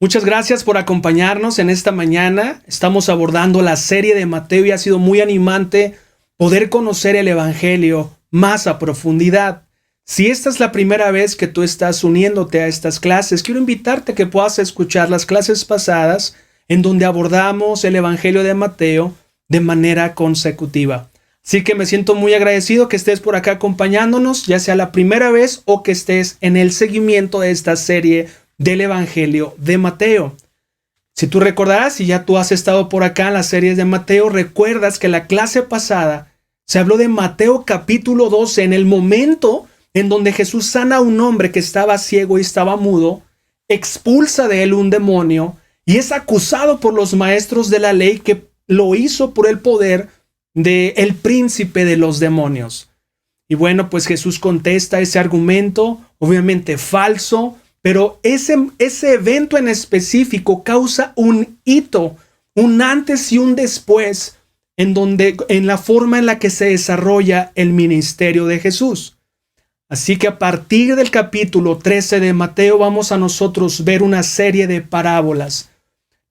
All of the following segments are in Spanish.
Muchas gracias por acompañarnos en esta mañana. Estamos abordando la serie de Mateo y ha sido muy animante poder conocer el Evangelio más a profundidad. Si esta es la primera vez que tú estás uniéndote a estas clases, quiero invitarte a que puedas escuchar las clases pasadas en donde abordamos el Evangelio de Mateo de manera consecutiva. Así que me siento muy agradecido que estés por acá acompañándonos, ya sea la primera vez o que estés en el seguimiento de esta serie del Evangelio de Mateo. Si tú recordarás, si ya tú has estado por acá en las series de Mateo, recuerdas que la clase pasada se habló de Mateo capítulo 12, en el momento en donde Jesús sana a un hombre que estaba ciego y estaba mudo, expulsa de él un demonio y es acusado por los maestros de la ley que lo hizo por el poder del príncipe de los demonios. Y bueno, pues Jesús contesta ese argumento, obviamente falso, pero ese evento en específico causa un hito, un antes y un después, en la forma en la que se desarrolla el ministerio de Jesús. Así que a partir del capítulo 13 de Mateo vamos a nosotros ver una serie de parábolas.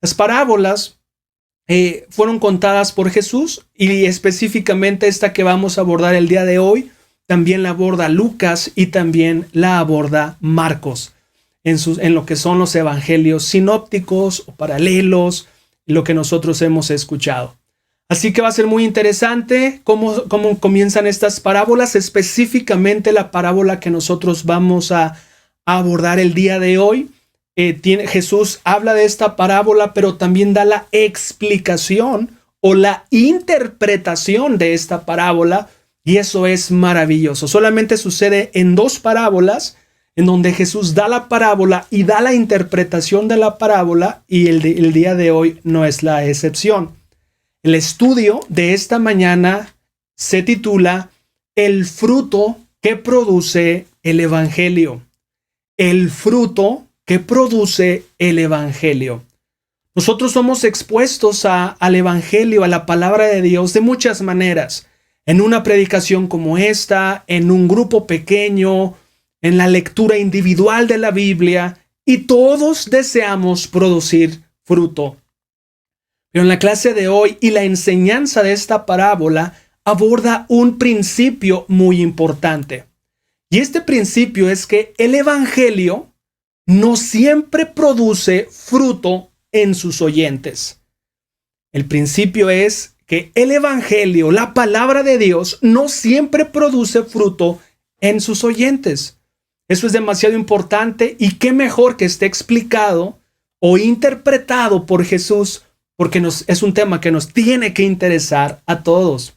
Las parábolas fueron contadas por Jesús y específicamente esta que vamos a abordar el día de hoy, también la aborda Lucas y también la aborda Marcos en lo que son los evangelios sinópticos o paralelos, lo que nosotros hemos escuchado. Así que va a ser muy interesante cómo comienzan estas parábolas, específicamente la parábola que nosotros vamos a abordar el día de hoy. Jesús habla de esta parábola, pero también da la explicación o la interpretación de esta parábola, y eso es maravilloso. Solamente sucede en dos parábolas, en donde Jesús da la parábola y da la interpretación de la parábola, y el día de hoy no es la excepción. El estudio de esta mañana se titula El fruto que produce el Evangelio. El fruto que produce el Evangelio. Nosotros somos expuestos al Evangelio, a la palabra de Dios, de muchas maneras. En una predicación como esta, en un grupo pequeño, en la lectura individual de la Biblia, y todos deseamos producir fruto. Pero en la clase de hoy y la enseñanza de esta parábola aborda un principio muy importante. Y este principio es que el Evangelio no siempre produce fruto en sus oyentes. El principio es que el Evangelio, la palabra de Dios, no siempre produce fruto en sus oyentes. Eso es demasiado importante, y qué mejor que esté explicado o interpretado por Jesús, porque es un tema que nos tiene que interesar a todos.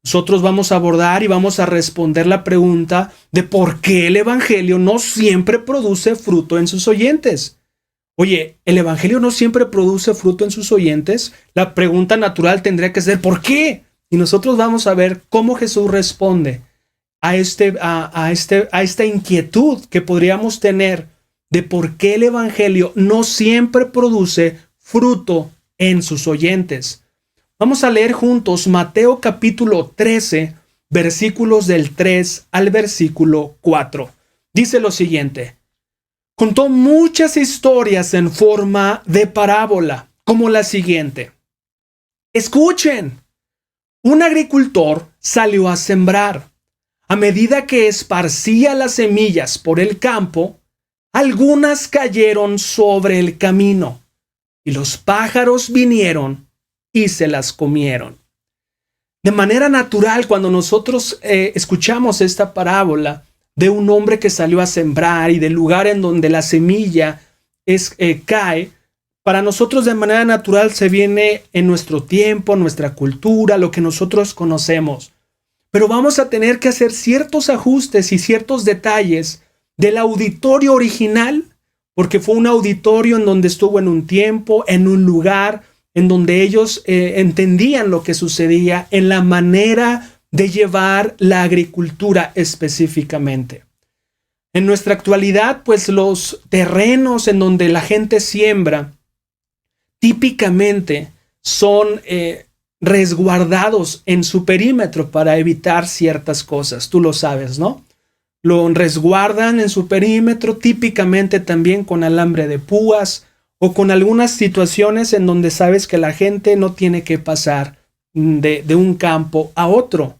Nosotros vamos a abordar y vamos a responder la pregunta de por qué el Evangelio no siempre produce fruto en sus oyentes. Oye, ¿el Evangelio no siempre produce fruto en sus oyentes? La pregunta natural tendría que ser ¿por qué? Y nosotros vamos a ver cómo Jesús responde a esta inquietud que podríamos tener de por qué el Evangelio no siempre produce fruto en sus oyentes. Vamos a leer juntos Mateo capítulo 13, versículos del 3 al versículo 4. Dice lo siguiente: contó muchas historias en forma de parábola, como la siguiente. Escuchen, un agricultor salió a sembrar. A medida que esparcía las semillas por el campo, algunas cayeron sobre el camino, y los pájaros vinieron y se las comieron. De manera natural, cuando nosotros escuchamos esta parábola de un hombre que salió a sembrar y del lugar en donde la semilla cae, para nosotros de manera natural se viene en nuestro tiempo, nuestra cultura, lo que nosotros conocemos. Pero vamos a tener que hacer ciertos ajustes y ciertos detalles del auditorio original, porque fue un auditorio en donde estuvo en un tiempo, en un lugar, en donde ellos entendían lo que sucedía en la manera de llevar la agricultura específicamente. En nuestra actualidad, pues los terrenos en donde la gente siembra típicamente son resguardados en su perímetro para evitar ciertas cosas. Tú lo sabes, ¿no? Lo resguardan en su perímetro típicamente también con alambre de púas o con algunas situaciones en donde sabes que la gente no tiene que pasar de un campo a otro.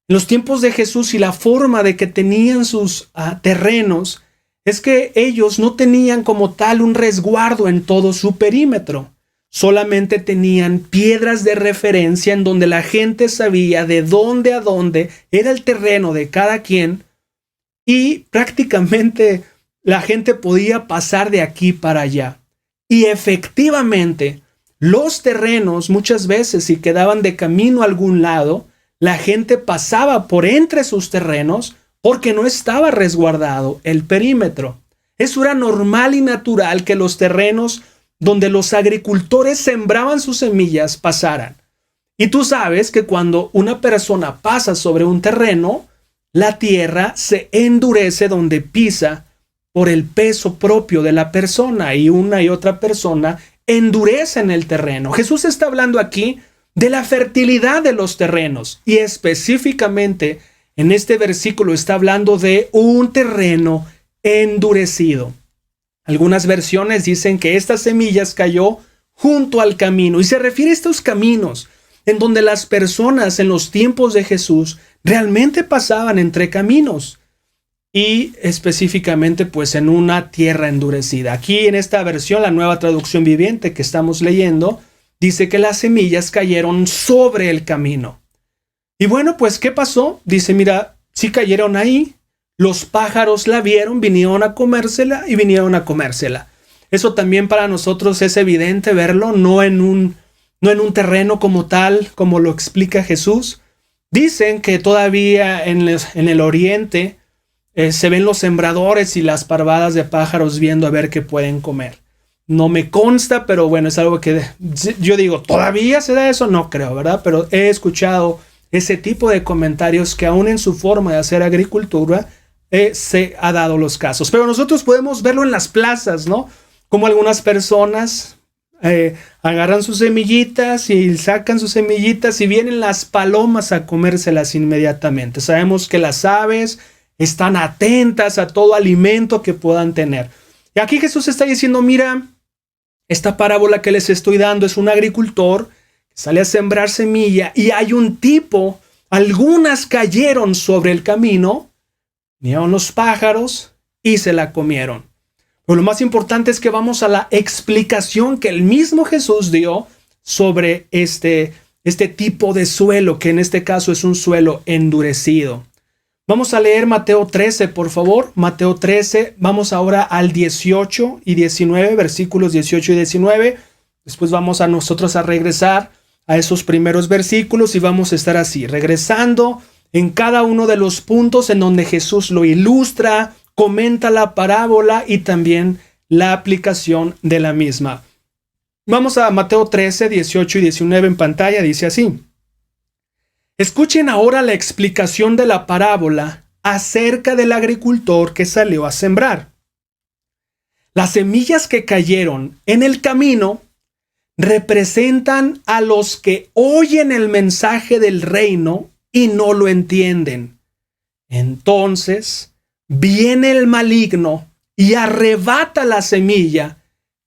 En los tiempos de Jesús y la forma de que tenían sus terrenos es que ellos no tenían como tal un resguardo en todo su perímetro. Solamente tenían piedras de referencia en donde la gente sabía de dónde a dónde era el terreno de cada quien y prácticamente la gente podía pasar de aquí para allá. Y efectivamente, los terrenos muchas veces si quedaban de camino a algún lado, la gente pasaba por entre sus terrenos porque no estaba resguardado el perímetro. Eso era normal y natural que los terrenos donde los agricultores sembraban sus semillas pasaran. Y tú sabes que cuando una persona pasa sobre un terreno, la tierra se endurece donde pisa por el peso propio de la persona y una y otra persona endurecen el terreno. Jesús está hablando aquí de la fertilidad de los terrenos y específicamente en este versículo está hablando de un terreno endurecido. Algunas versiones dicen que estas semillas cayó junto al camino y se refiere a estos caminos en donde las personas en los tiempos de Jesús realmente pasaban entre caminos y específicamente pues en una tierra endurecida. Aquí en esta versión, la Nueva Traducción Viviente que estamos leyendo, dice que las semillas cayeron sobre el camino. Y bueno, pues ¿qué pasó? Dice, mira, sí cayeron ahí, los pájaros la vieron, vinieron a comérsela y vinieron a comérsela. Eso también para nosotros es evidente verlo, no en un terreno como tal, como lo explica Jesús. Dicen que todavía en el oriente se ven los sembradores y las parvadas de pájaros viendo a ver qué pueden comer. No me consta, pero bueno, es algo que yo digo, ¿todavía se da eso? No creo, ¿verdad? Pero he escuchado ese tipo de comentarios que aún en su forma de hacer agricultura se ha dado los casos. Pero nosotros podemos verlo en las plazas, ¿no? Como algunas personas agarran sus semillitas y sacan sus semillitas y vienen las palomas a comérselas inmediatamente. Sabemos que las aves están atentas a todo alimento que puedan tener. Y aquí Jesús está diciendo, mira, esta parábola que les estoy dando es un agricultor que sale a sembrar semilla y hay un tipo, algunas cayeron sobre el camino, vinieron los pájaros y se la comieron. Pero lo más importante es que vamos a la explicación que el mismo Jesús dio sobre este tipo de suelo, que en este caso es un suelo endurecido. Vamos a leer Mateo 13, por favor. Mateo 13, vamos ahora al 18 y 19, versículos 18 y 19. Después vamos a nosotros a regresar a esos primeros versículos y vamos a estar así, regresando en cada uno de los puntos en donde Jesús lo ilustra, comenta la parábola y también la aplicación de la misma. Vamos a Mateo 13, 18 y 19 en pantalla, dice así. Escuchen ahora la explicación de la parábola acerca del agricultor que salió a sembrar. Las semillas que cayeron en el camino representan a los que oyen el mensaje del reino y no lo entienden. Entonces viene el maligno y arrebata la semilla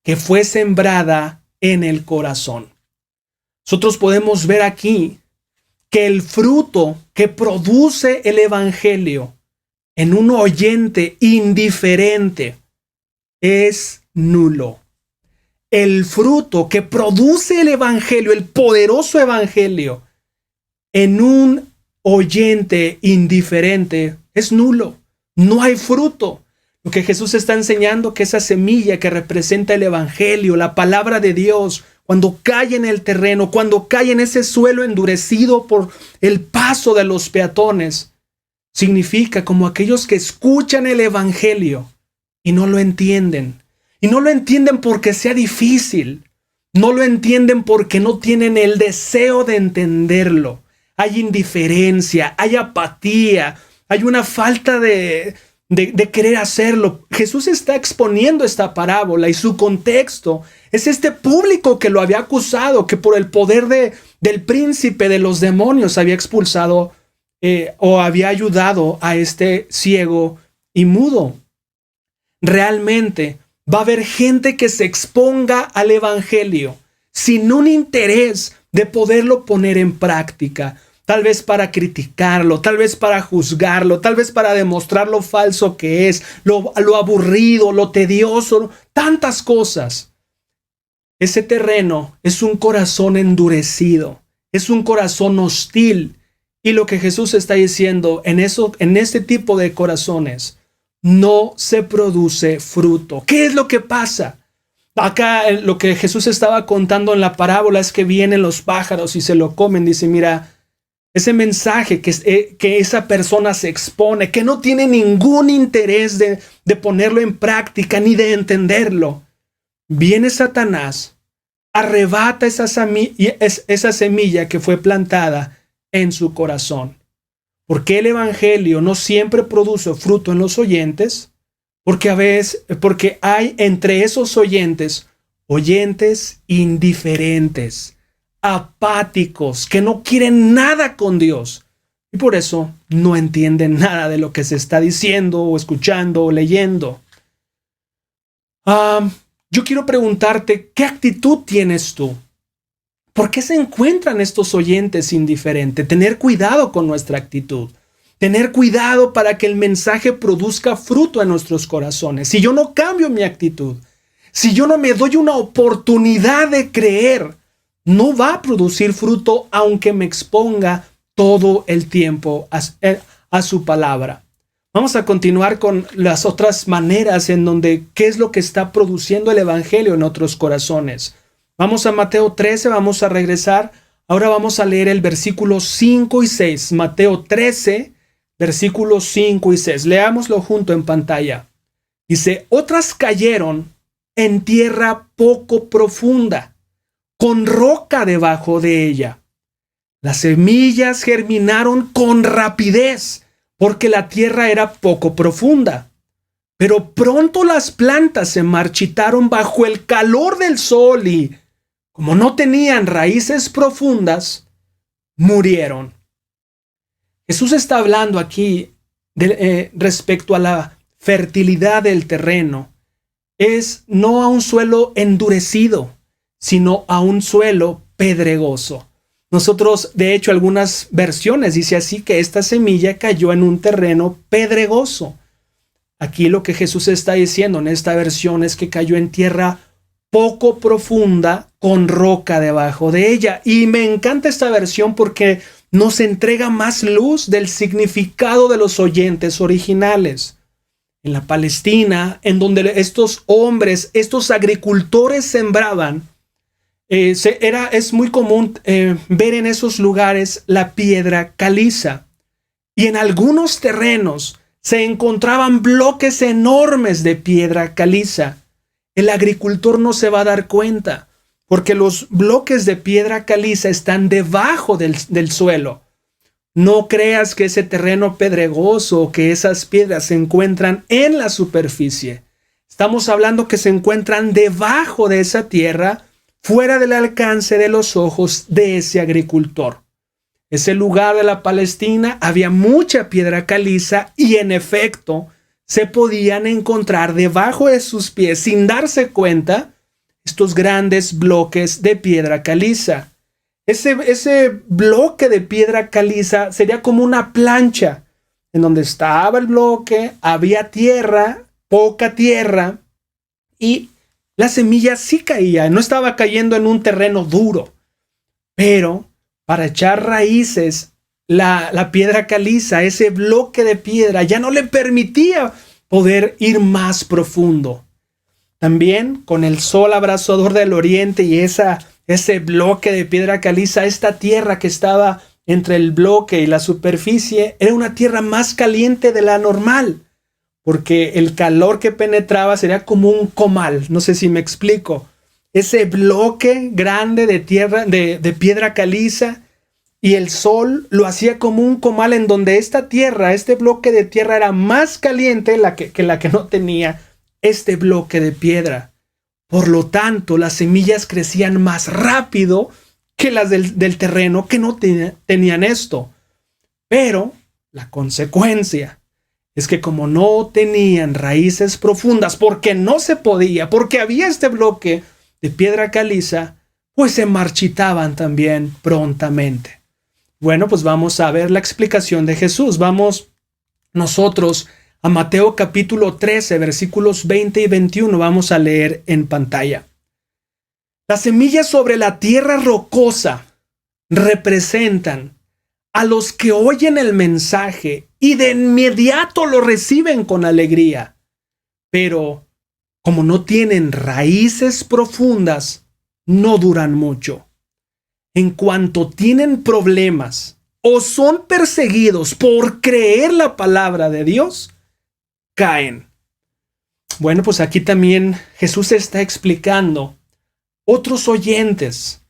que fue sembrada en el corazón. Nosotros podemos ver aquí que el fruto que produce el evangelio en un oyente indiferente es nulo. El fruto que produce el evangelio, el poderoso evangelio, en un oyente indiferente es nulo. No hay fruto. Lo que Jesús está enseñando, que esa semilla que representa el evangelio, la palabra de Dios, cuando cae en el terreno, cuando cae en ese suelo endurecido por el paso de los peatones, significa como aquellos que escuchan el evangelio y no lo entienden. Y no lo entienden porque sea difícil. No lo entienden porque no tienen el deseo de entenderlo. Hay indiferencia, hay apatía, hay una falta de querer hacerlo. Jesús está exponiendo esta parábola y su contexto es este público que lo había acusado, que por el poder del príncipe de los demonios había expulsado o había ayudado a este ciego y mudo. Realmente Va a haber gente que se exponga al evangelio sin un interés de poderlo poner en práctica. Tal vez para criticarlo, tal vez para juzgarlo, tal vez para demostrar lo falso que es, lo aburrido, lo tedioso, tantas cosas. Ese terreno es un corazón endurecido, es un corazón hostil. Y lo que Jesús está diciendo en este tipo de corazones, no se produce fruto. ¿Qué es lo que pasa? Acá lo que Jesús estaba contando en la parábola es que vienen los pájaros y se lo comen. Dice, mira, ese mensaje que esa persona se expone, que no tiene ningún interés de ponerlo en práctica ni de entenderlo. Viene Satanás, arrebata esa semilla que fue plantada en su corazón. ¿Por qué el evangelio no siempre produce fruto en los oyentes? Porque hay entre esos oyentes indiferentes, apáticos, que no quieren nada con Dios. Y por eso no entienden nada de lo que se está diciendo o escuchando o leyendo. Yo quiero preguntarte, ¿qué actitud tienes tú? ¿Por qué se encuentran estos oyentes indiferentes? Tener cuidado con nuestra actitud. Tener cuidado para que el mensaje produzca fruto en nuestros corazones. Si yo no cambio mi actitud, si yo no me doy una oportunidad de creer, no va a producir fruto aunque me exponga todo el tiempo a su palabra. Vamos a continuar con las otras maneras en donde qué es lo que está produciendo el evangelio en otros corazones. Vamos a Mateo 13, vamos a regresar. Ahora vamos a leer el versículo 5 y 6. Mateo 13, versículos 5 y 6. Leámoslo junto en pantalla. Dice, otras cayeron en tierra poco profunda, con roca debajo de ella. Las semillas germinaron con rapidez, porque la tierra era poco profunda. Pero pronto las plantas se marchitaron bajo el calor del sol y, como no tenían raíces profundas, murieron. Jesús está hablando aquí respecto a la fertilidad del terreno. Es no a un suelo endurecido, sino a un suelo pedregoso. Nosotros, de hecho, algunas versiones dice así que esta semilla cayó en un terreno pedregoso. Aquí lo que Jesús está diciendo en esta versión es que cayó en tierra poco profunda con roca debajo de ella. Y me encanta esta versión porque nos entrega más luz del significado de los oyentes originales. En la Palestina, en donde estos hombres, estos agricultores sembraban, es muy común ver en esos lugares la piedra caliza. Y en algunos terrenos se encontraban bloques enormes de piedra caliza. El agricultor no se va a dar cuenta, porque los bloques de piedra caliza están debajo del suelo. No creas que ese terreno pedregoso o que esas piedras se encuentran en la superficie. Estamos hablando que se encuentran debajo de esa tierra, fuera del alcance de los ojos de ese agricultor. Ese lugar de la Palestina había mucha piedra caliza y en efecto se podían encontrar debajo de sus pies sin darse cuenta estos grandes bloques de piedra caliza. Ese bloque de piedra caliza sería como una plancha en donde estaba el bloque, había tierra, poca tierra y la semilla sí caía, no estaba cayendo en un terreno duro, pero para echar raíces, la piedra caliza, ese bloque de piedra, ya no le permitía poder ir más profundo. También con el sol abrasador del oriente y ese bloque de piedra caliza, esta tierra que estaba entre el bloque y la superficie, era una tierra más caliente de la normal, porque el calor que penetraba sería como un comal, no sé si me explico. Ese bloque grande de tierra, de piedra caliza, y el sol lo hacía como un comal en donde esta tierra, este bloque de tierra era más caliente que la que no tenía este bloque de piedra. Por lo tanto, las semillas crecían más rápido que las del terreno que no tenían esto. Pero la consecuencia es que como no tenían raíces profundas, porque no se podía, porque había este bloque de piedra caliza, pues se marchitaban también prontamente. Bueno, pues vamos a ver la explicación de Jesús. Vamos nosotros a Mateo capítulo 13, versículos 20 y 21. Vamos a leer en pantalla. Las semillas sobre la tierra rocosa representan a los que oyen el mensaje y de inmediato lo reciben con alegría. Pero como no tienen raíces profundas, no duran mucho. En cuanto tienen problemas o son perseguidos por creer la palabra de Dios, caen. Bueno, pues aquí también Jesús está explicando otros oyentes.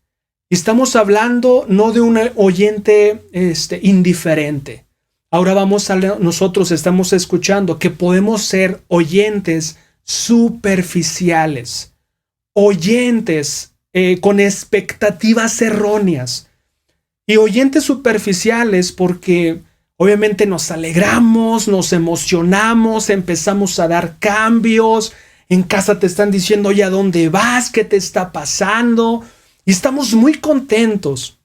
Estamos hablando no de un oyente indiferente. Ahora nosotros estamos escuchando que podemos ser oyentes superficiales, oyentes con expectativas erróneas. Y oyentes superficiales porque obviamente nos alegramos, nos emocionamos, empezamos a dar cambios. En casa te están diciendo, oye, ¿a dónde vas? ¿Qué te está pasando? Y estamos muy contentos.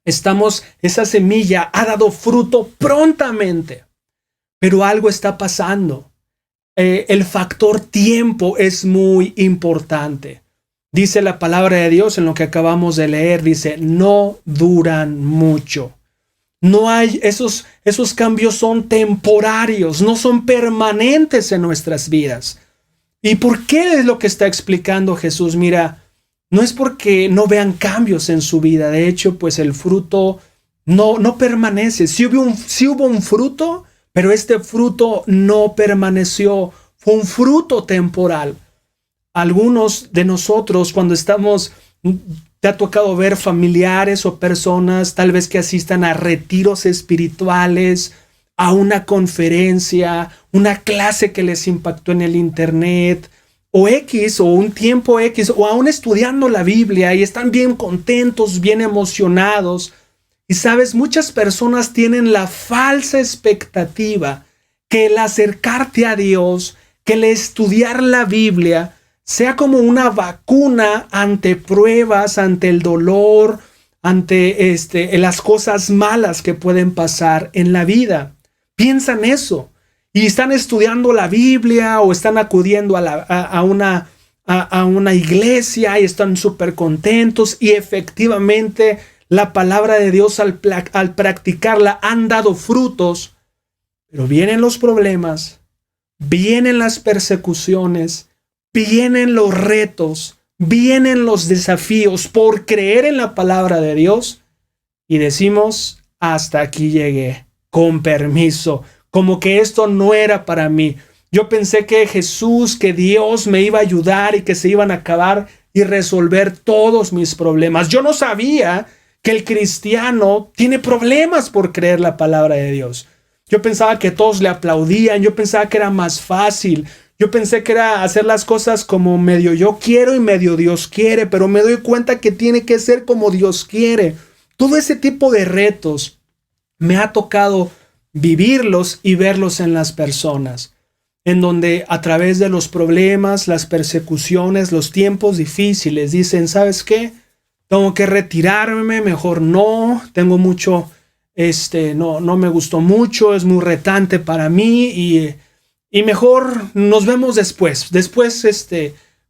Esa semilla ha dado fruto prontamente. Pero algo está pasando. El factor tiempo es muy importante. Dice la palabra de Dios en lo que acabamos de leer, dice, no duran mucho. No hay, esos cambios son temporarios, no son permanentes en nuestras vidas. ¿Y por qué es lo que está explicando Jesús? Mira, no es porque no vean cambios en su vida. De hecho, pues el fruto no permanece. Sí hubo un fruto, pero este fruto no permaneció. Fue un fruto temporal. Algunos de nosotros cuando te ha tocado ver familiares o personas tal vez que asistan a retiros espirituales, a una conferencia, una clase que les impactó en el internet, o un tiempo X, o aún estudiando la Biblia y están bien contentos, bien emocionados. Y sabes, muchas personas tienen la falsa expectativa que el acercarte a Dios, que el estudiar la Biblia, sea como una vacuna ante pruebas, ante el dolor, ante las cosas malas que pueden pasar en la vida. Piensan eso y están estudiando la Biblia o están acudiendo a una iglesia y están súper contentos y efectivamente la palabra de Dios al practicarla han dado frutos, pero vienen los problemas, vienen las persecuciones, vienen los retos, vienen los desafíos por creer en la palabra de Dios y decimos, hasta aquí llegué, con permiso, como que esto no era para mí. Yo pensé que Jesús, que Dios me iba a ayudar y que se iban a acabar y resolver todos mis problemas. Yo no sabía que el cristiano tiene problemas por creer la palabra de Dios. Yo pensaba que todos le aplaudían, yo pensaba que era más fácil. Yo pensé que era hacer las cosas como medio yo quiero y medio Dios quiere, pero me doy cuenta que tiene que ser como Dios quiere. Todo ese tipo de retos me ha tocado vivirlos y verlos en las personas, en donde a través de los problemas, las persecuciones, los tiempos difíciles, dicen, ¿sabes qué? Tengo que retirarme, mejor no, tengo mucho, no me gustó mucho, es muy retante para mí y mejor nos vemos después. Después,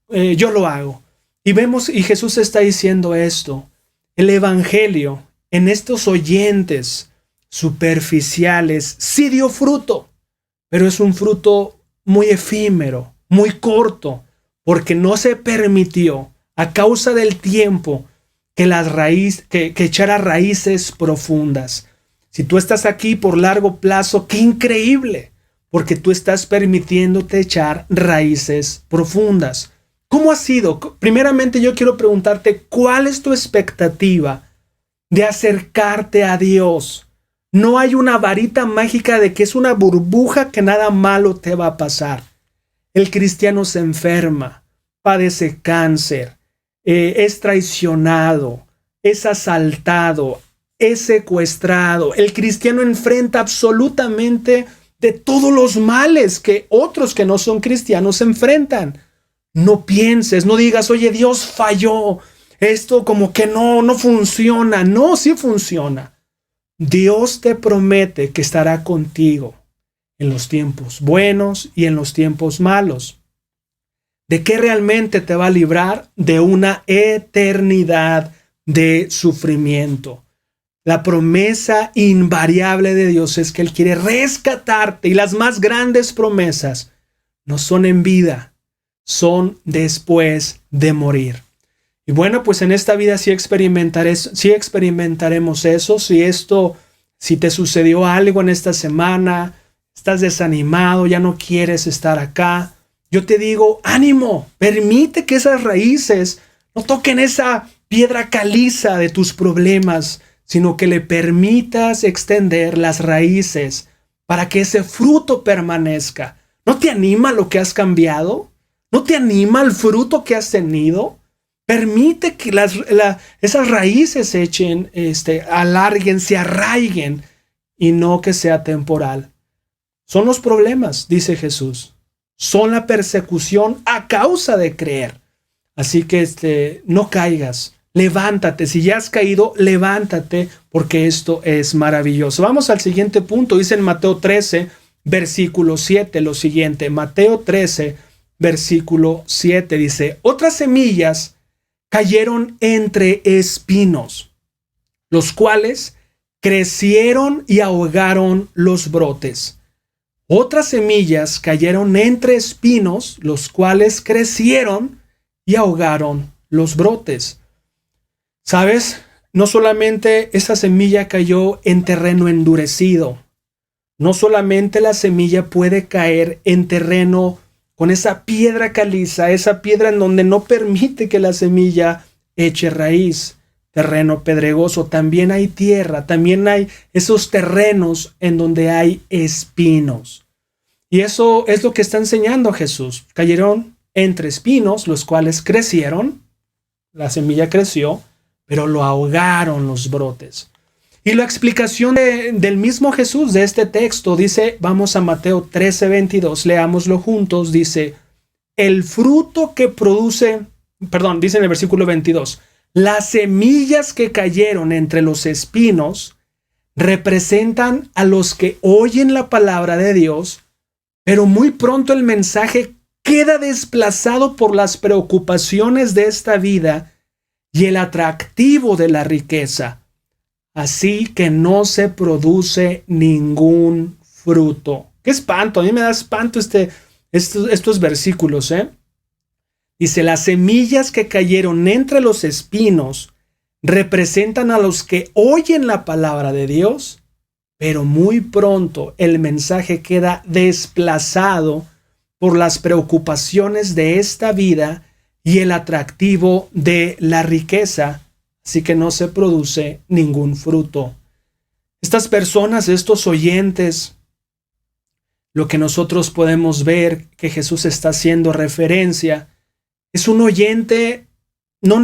yo lo hago. Y Jesús está diciendo esto. El evangelio en estos oyentes superficiales sí dio fruto, pero es un fruto muy efímero, muy corto, porque no se permitió a causa del tiempo que echara raíces profundas. Si tú estás aquí por largo plazo, qué increíble, porque tú estás permitiéndote echar raíces profundas. ¿Cómo ha sido? Primeramente yo quiero preguntarte, ¿cuál es tu expectativa de acercarte a Dios? No hay una varita mágica de que es una burbuja que nada malo te va a pasar. El cristiano se enferma, padece cáncer, es traicionado, es asaltado, es secuestrado. El cristiano enfrenta absolutamente de todos los males que otros que no son cristianos enfrentan. No pienses, no digas, oye, Dios falló, esto como que no funciona. No, sí funciona. Dios te promete que estará contigo en los tiempos buenos y en los tiempos malos. ¿De qué realmente te va a librar? De una eternidad de sufrimiento. La promesa invariable de Dios es que Él quiere rescatarte, y las más grandes promesas no son en vida, son después de morir. Y bueno, pues en esta vida sí experimentaremos eso. Si te sucedió algo en esta semana, estás desanimado, ya no quieres estar acá, yo te digo, ánimo, permite que esas raíces no toquen esa piedra caliza de tus problemas, sino que le permitas extender las raíces para que ese fruto permanezca. ¿No te anima lo que has cambiado? ¿No te anima el fruto que has tenido? Permite que esas raíces se echen, alarguen, se arraiguen, y no que sea temporal. Son los problemas, dice Jesús. Son la persecución a causa de creer. Así que no caigas. Levántate. Si ya has caído, levántate, porque esto es maravilloso. Vamos al siguiente punto. Dice en Mateo 13, versículo 7, lo siguiente. Mateo 13, versículo 7 dice: otras semillas cayeron entre espinos, los cuales crecieron y ahogaron los brotes. Otras semillas cayeron entre espinos, los cuales crecieron y ahogaron los brotes. ¿Sabes? No solamente esa semilla cayó en terreno endurecido. No solamente la semilla puede caer en terreno con esa piedra caliza, esa piedra en donde no permite que la semilla eche raíz, terreno pedregoso. También hay tierra, también hay esos terrenos en donde hay espinos. Y eso es lo que está enseñando Jesús. Cayeron entre espinos, los cuales crecieron, la semilla creció, pero lo ahogaron los brotes. Y la explicación del mismo Jesús de este texto dice, vamos a Mateo 13, 22, leámoslo juntos, dice, el fruto que produce, dice en el versículo 22, las semillas que cayeron entre los espinos representan a los que oyen la palabra de Dios, pero muy pronto el mensaje queda desplazado por las preocupaciones de esta vida y el atractivo de la riqueza. Así que no se produce ningún fruto. ¡Qué espanto! A mí me da espanto estos versículos, ¿eh? Dice, las semillas que cayeron entre los espinos representan a los que oyen la palabra de Dios, pero muy pronto el mensaje queda desplazado por las preocupaciones de esta vida y el atractivo de la riqueza. Así que no se produce ningún fruto. Estas personas, estos oyentes, lo que nosotros podemos ver que Jesús está haciendo referencia, es un oyente no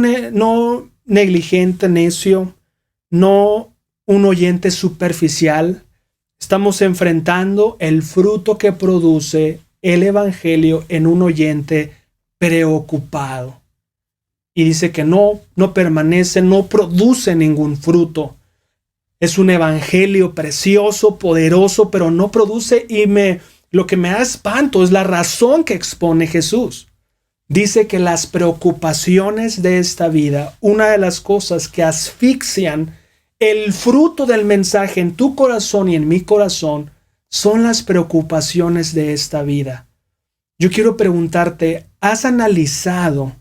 negligente, necio, no un oyente superficial. Estamos enfrentando el fruto que produce el evangelio en un oyente preocupado. Y dice que no permanece, no produce ningún fruto. Es un evangelio precioso, poderoso, pero no produce. Y lo que me da espanto es la razón que expone Jesús. Dice que las preocupaciones de esta vida, una de las cosas que asfixian el fruto del mensaje en tu corazón y en mi corazón, son las preocupaciones de esta vida. Yo quiero preguntarte, ¿has analizado?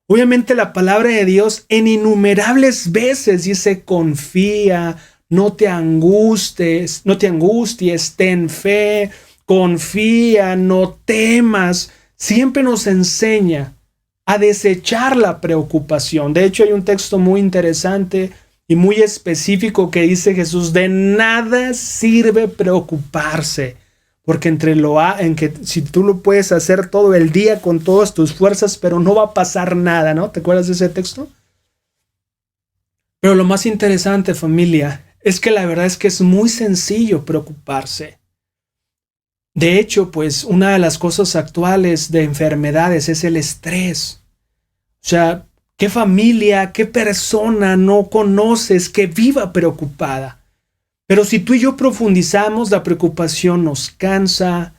Obviamente la palabra de Dios en innumerables veces dice confía, no te angusties, ten fe, confía, no temas. Siempre nos enseña a desechar la preocupación. De hecho, hay un texto muy interesante y muy específico que dice Jesús, de nada sirve preocuparse. Porque si tú lo puedes hacer todo el día con todas tus fuerzas, pero no va a pasar nada, ¿no? ¿Te acuerdas de ese texto? Pero lo más interesante, familia, es que la verdad es que es muy sencillo preocuparse. De hecho, pues una de las cosas actuales de enfermedades es el estrés. O sea, ¿qué familia, qué persona no conoces que viva preocupada? Pero si tú y yo profundizamos, la preocupación nos cansa,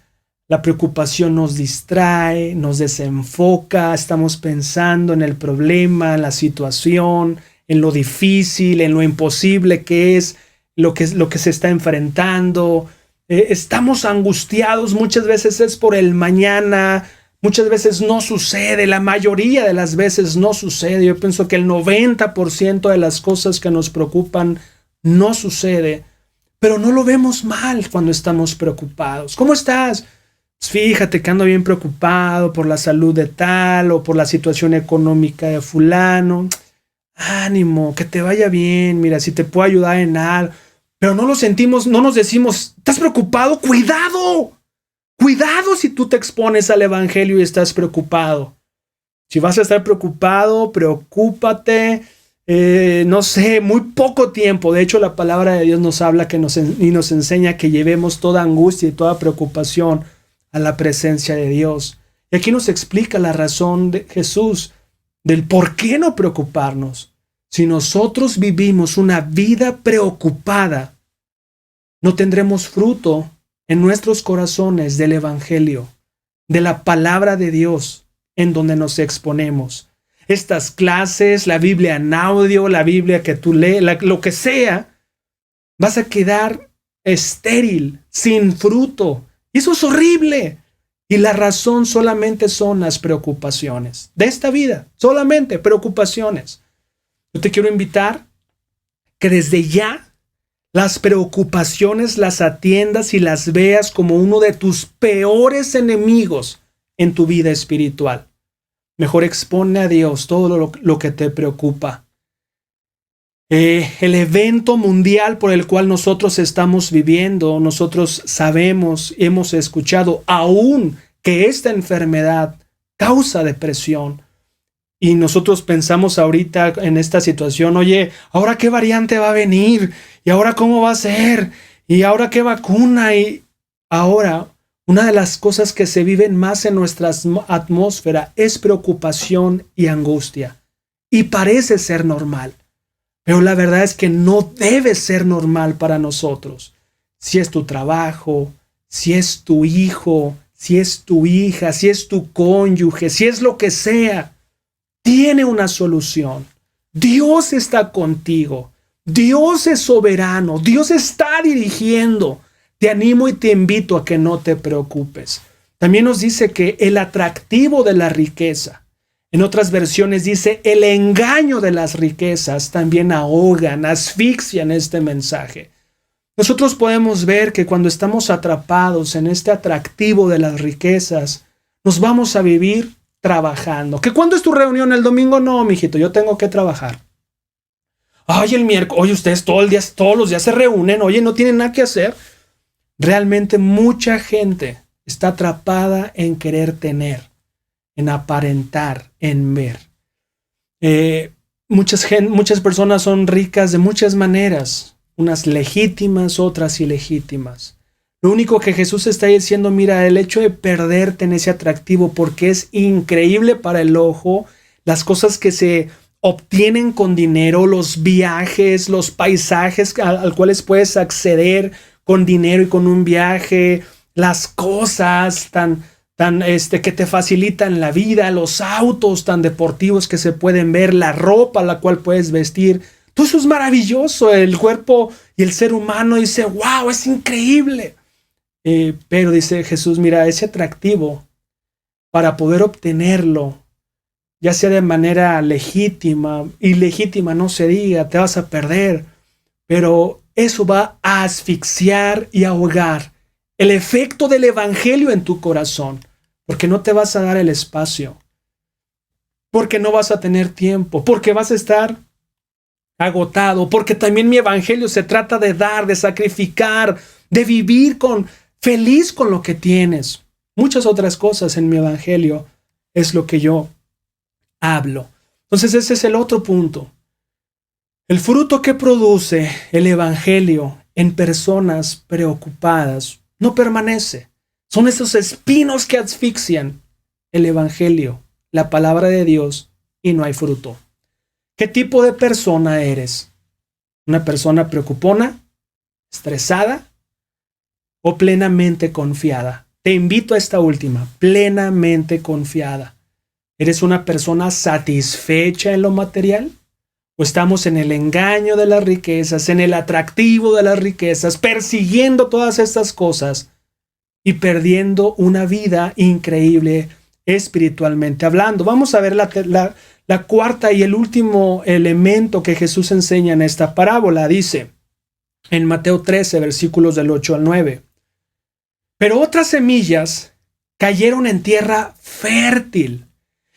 la preocupación nos distrae, nos desenfoca, estamos pensando en el problema, en la situación, en lo difícil, en lo imposible que es lo que se está enfrentando. Estamos angustiados, muchas veces es por el mañana, muchas veces no sucede, la mayoría de las veces no sucede. Yo pienso que el 90% de las cosas que nos preocupan no sucede, pero no lo vemos mal cuando estamos preocupados. ¿Cómo estás? Fíjate que ando bien preocupado por la salud de tal o por la situación económica de fulano. Ánimo, que te vaya bien, mira, si te puedo ayudar en algo. Pero no lo sentimos, no nos decimos, ¿estás preocupado? ¡Cuidado! Cuidado si tú te expones al evangelio y estás preocupado. Si vas a estar preocupado, preocúpate. No sé, muy poco tiempo. De hecho, la palabra de Dios nos habla y nos enseña que llevemos toda angustia y toda preocupación a la presencia de Dios. Y aquí nos explica la razón de Jesús del por qué no preocuparnos. Si nosotros vivimos una vida preocupada, no tendremos fruto en nuestros corazones del evangelio, de la palabra de Dios en donde nos exponemos. Estas clases, la Biblia en audio, la Biblia que tú lees, lo que sea, vas a quedar estéril, sin fruto. Y eso es horrible. Y la razón solamente son las preocupaciones de esta vida, solamente preocupaciones. Yo te quiero invitar que desde ya las preocupaciones las atiendas y las veas como uno de tus peores enemigos en tu vida espiritual. Mejor expone a Dios todo lo que te preocupa. El evento mundial por el cual nosotros estamos viviendo, nosotros sabemos, hemos escuchado aún que esta enfermedad causa depresión. Y nosotros pensamos ahorita en esta situación, oye, ¿ahora qué variante va a venir? ¿Y ahora cómo va a ser? ¿Y ahora qué vacuna? Y ahora, una de las cosas que se viven más en nuestra atmósfera es preocupación y angustia. Y parece ser normal. Pero la verdad es que no debe ser normal para nosotros. Si es tu trabajo, si es tu hijo, si es tu hija, si es tu cónyuge, si es lo que sea, tiene una solución. Dios está contigo. Dios es soberano. Dios está dirigiendo. Te animo y te invito a que no te preocupes. También nos dice que el atractivo de la riqueza, en otras versiones dice el engaño de las riquezas, también ahogan, asfixian este mensaje. Nosotros podemos ver que cuando estamos atrapados en este atractivo de las riquezas, nos vamos a vivir trabajando. ¿Que cuándo es tu reunión? ¿El domingo? No, mijito, yo tengo que trabajar. Ay, el miércoles, oye, ustedes todos los días se reúnen, oye, no tienen nada que hacer. Realmente mucha gente está atrapada en querer tener, en aparentar, en ver. Muchas personas son ricas de muchas maneras, unas legítimas, otras ilegítimas. Lo único que Jesús está diciendo, mira, el hecho de perderte en ese atractivo, porque es increíble para el ojo, las cosas que se obtienen con dinero, los viajes, los paisajes al cuales puedes acceder con dinero y con un viaje, las cosas que te facilitan la vida, los autos tan deportivos que se pueden ver, la ropa la cual puedes vestir. Todo eso es maravilloso. El cuerpo y el ser humano dice, wow, es increíble. Pero dice Jesús, mira, ese atractivo, para poder obtenerlo, ya sea de manera legítima, ilegítima, no se diga, te vas a perder. Pero eso va a asfixiar y ahogar el efecto del evangelio en tu corazón, porque no te vas a dar el espacio, porque no vas a tener tiempo, porque vas a estar agotado, porque también mi evangelio se trata de dar, de sacrificar, de vivir feliz con lo que tienes. Muchas otras cosas en mi evangelio es lo que yo hablo. Entonces ese es el otro punto. El fruto que produce el evangelio en personas preocupadas no permanece, Son esos espinos que asfixian el Evangelio, la palabra de Dios, y no hay fruto. ¿Qué tipo de persona eres? ¿Una persona preocupona, estresada o plenamente confiada? Te invito a esta última, plenamente confiada. ¿Eres una persona satisfecha en lo material? ¿O estamos en el engaño de las riquezas, en el atractivo de las riquezas, persiguiendo todas estas cosas y perdiendo una vida increíble espiritualmente hablando? Vamos a ver la cuarta y el último elemento que Jesús enseña en esta parábola. Dice en Mateo 13, versículos del 8 al 9. Pero otras semillas cayeron en tierra fértil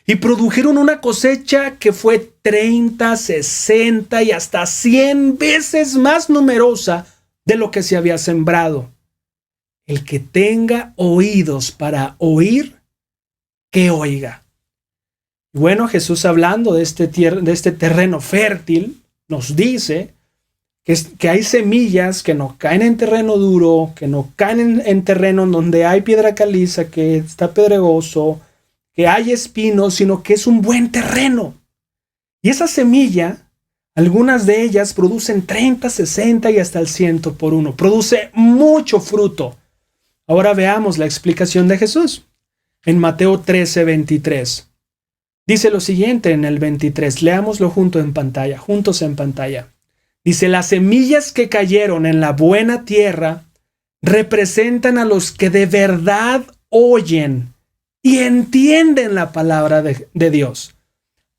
y produjeron una cosecha que fue 30, 60 y hasta 100 veces más numerosa de lo que se había sembrado. El que tenga oídos para oír, que oiga. Y bueno, Jesús, hablando de este terreno fértil, nos dice que hay semillas que no caen en terreno duro, que no caen en terreno donde hay piedra caliza, que está pedregoso, que hay espinos, sino que es un buen terreno. Y esa semilla, algunas de ellas producen 30, 60 y hasta el 100 por uno. Produce mucho fruto. Ahora veamos la explicación de Jesús. En Mateo 13, 23. Dice lo siguiente en el 23. Leámoslo juntos en pantalla. Dice, las semillas que cayeron en la buena tierra representan a los que de verdad oyen y entienden la palabra de Dios.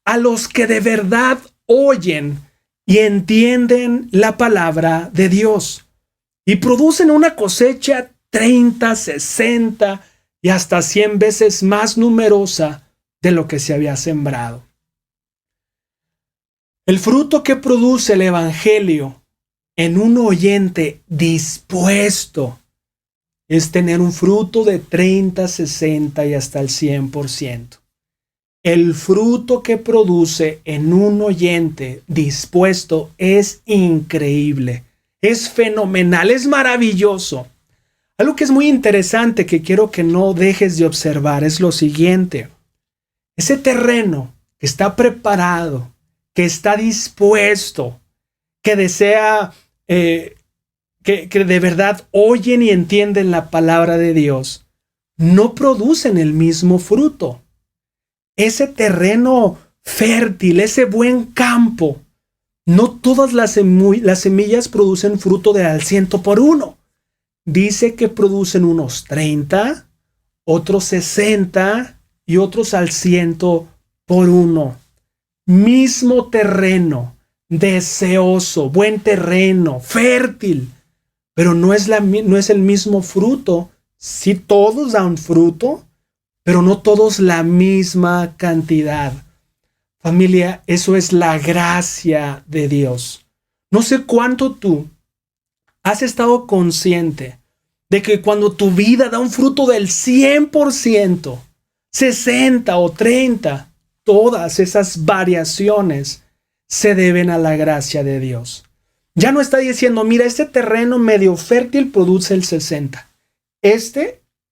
A los que de verdad oyen y entienden la palabra de Dios. Y producen una cosecha 30, 60 y hasta 100 veces más numerosa de lo que se había sembrado. El fruto que produce el Evangelio en un oyente dispuesto es tener un fruto de 30, 60 y hasta el 100%. El fruto que produce en un oyente dispuesto es increíble, es fenomenal, es maravilloso. Algo que es muy interesante que quiero que no dejes de observar es lo siguiente. Ese terreno que está preparado, que está dispuesto, que desea, que de verdad oyen y entienden la palabra de Dios, no producen el mismo fruto. Ese terreno fértil, ese buen campo, no todas las semillas producen fruto de al 100 por uno. Dice que producen unos 30, otros 60 y otros al 100 por uno. Mismo terreno, deseoso, buen terreno, fértil, pero no es el mismo fruto. Sí, todos dan fruto, pero no todos la misma cantidad. Familia, eso es la gracia de Dios. No sé cuánto tú has estado consciente de que cuando tu vida da un fruto del 100%, 60 o 30, todas esas variaciones se deben a la gracia de Dios. Ya no está diciendo, mira, este terreno medio fértil produce el 60.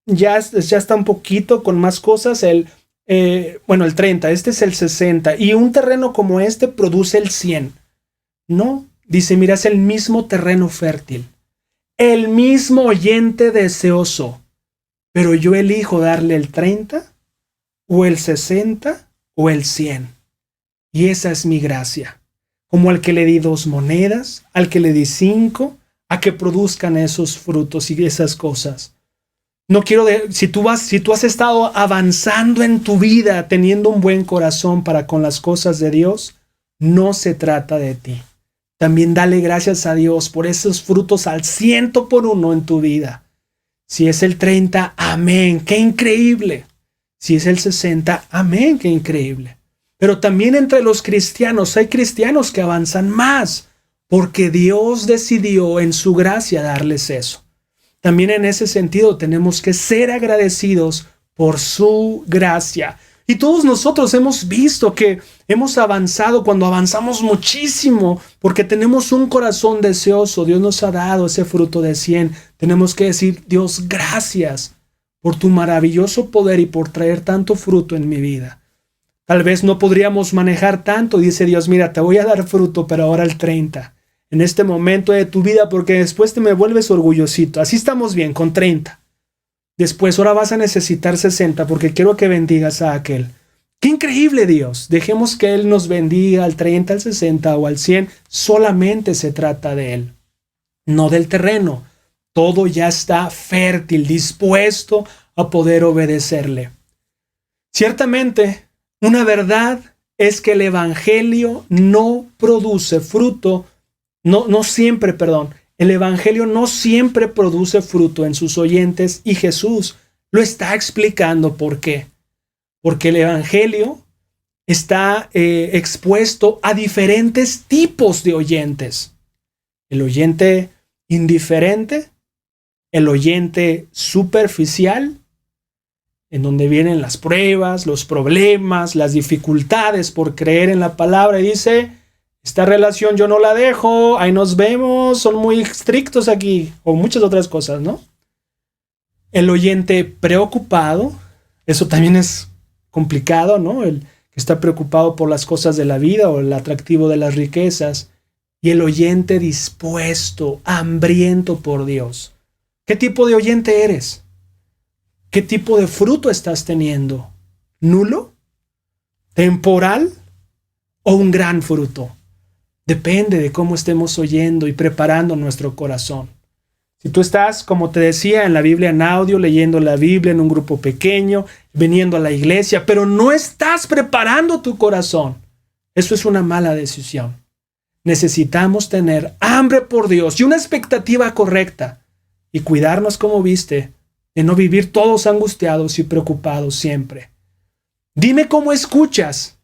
Ya está un poquito con más cosas, el 30, este es el 60. Y un terreno como este produce el 100. No, dice, mira, es el mismo terreno fértil. El mismo oyente deseoso. Pero yo elijo darle el 30 o el 60 o el 100. Y esa es mi gracia. Como al que le di 2 monedas, al que le di 5, a que produzcan esos frutos y esas cosas. No quiero si tú has estado avanzando en tu vida, teniendo un buen corazón para con las cosas de Dios, no se trata de ti. También dale gracias a Dios por esos frutos al 100 por uno en tu vida. Si es el 30, amén, qué increíble. Si es el 60, amén, qué increíble. Pero también entre los cristianos hay cristianos que avanzan más, porque Dios decidió en su gracia darles eso. También en ese sentido tenemos que ser agradecidos por su gracia. Y todos nosotros hemos visto que hemos avanzado cuando avanzamos muchísimo, porque tenemos un corazón deseoso. Dios nos ha dado ese fruto de 100. Tenemos que decir, Dios, gracias, por tu maravilloso poder y por traer tanto fruto en mi vida. Tal vez no podríamos manejar tanto, dice Dios, mira, te voy a dar fruto, pero ahora el 30, en este momento de tu vida, porque después te me vuelves orgullosito. Así estamos bien, con 30. Después ahora vas a necesitar 60, porque quiero que bendigas a aquel. ¡Qué increíble, Dios! Dejemos que Él nos bendiga al 30, al 60 o al 100. Solamente se trata de Él, no del terreno. Todo ya está fértil, dispuesto a poder obedecerle. Ciertamente, una verdad es que el evangelio no produce fruto, el evangelio no siempre produce fruto en sus oyentes, y Jesús lo está explicando por qué. Porque el evangelio está expuesto a diferentes tipos de oyentes. El oyente indiferente, el oyente superficial, en donde vienen las pruebas, los problemas, las dificultades por creer en la palabra, y dice, esta relación yo no la dejo, ahí nos vemos, son muy estrictos aquí, o muchas otras cosas, ¿no? El oyente preocupado, eso también es complicado, ¿no? El que está preocupado por las cosas de la vida o el atractivo de las riquezas. Y el oyente dispuesto, hambriento por Dios. ¿Qué tipo de oyente eres? ¿Qué tipo de fruto estás teniendo? ¿Nulo? ¿Temporal? ¿O un gran fruto? Depende de cómo estemos oyendo y preparando nuestro corazón. Si tú estás, como te decía, en la Biblia en audio, leyendo la Biblia en un grupo pequeño, viniendo a la iglesia, pero no estás preparando tu corazón, eso es una mala decisión. Necesitamos tener hambre por Dios y una expectativa correcta y cuidarnos, como viste, de no vivir todos angustiados y preocupados siempre. Dime cómo escuchas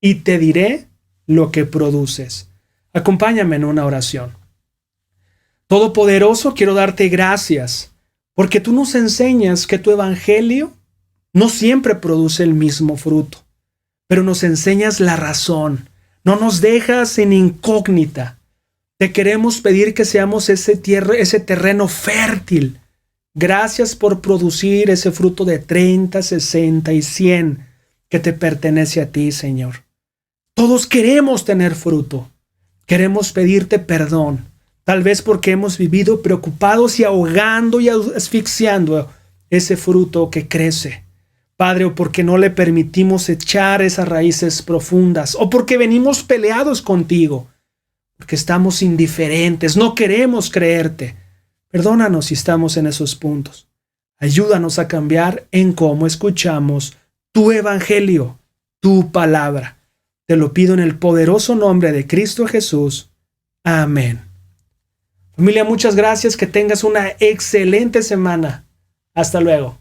y te diré lo que produces. Acompáñame en una oración. Todopoderoso, quiero darte gracias porque tú nos enseñas que tu evangelio no siempre produce el mismo fruto, pero nos enseñas la razón. No nos dejas en incógnita. Te queremos pedir que seamos ese terreno fértil. Gracias por producir ese fruto de 30, 60 y 100 que te pertenece a ti, Señor. Todos queremos tener fruto. Queremos pedirte perdón, tal vez porque hemos vivido preocupados y ahogando y asfixiando ese fruto que crece. Padre, o porque no le permitimos echar esas raíces profundas, o porque venimos peleados contigo, porque estamos indiferentes, no queremos creerte. Perdónanos si estamos en esos puntos. Ayúdanos a cambiar en cómo escuchamos tu evangelio, tu palabra. Te lo pido en el poderoso nombre de Cristo Jesús. Amén. Familia, muchas gracias. Que tengas una excelente semana. Hasta luego.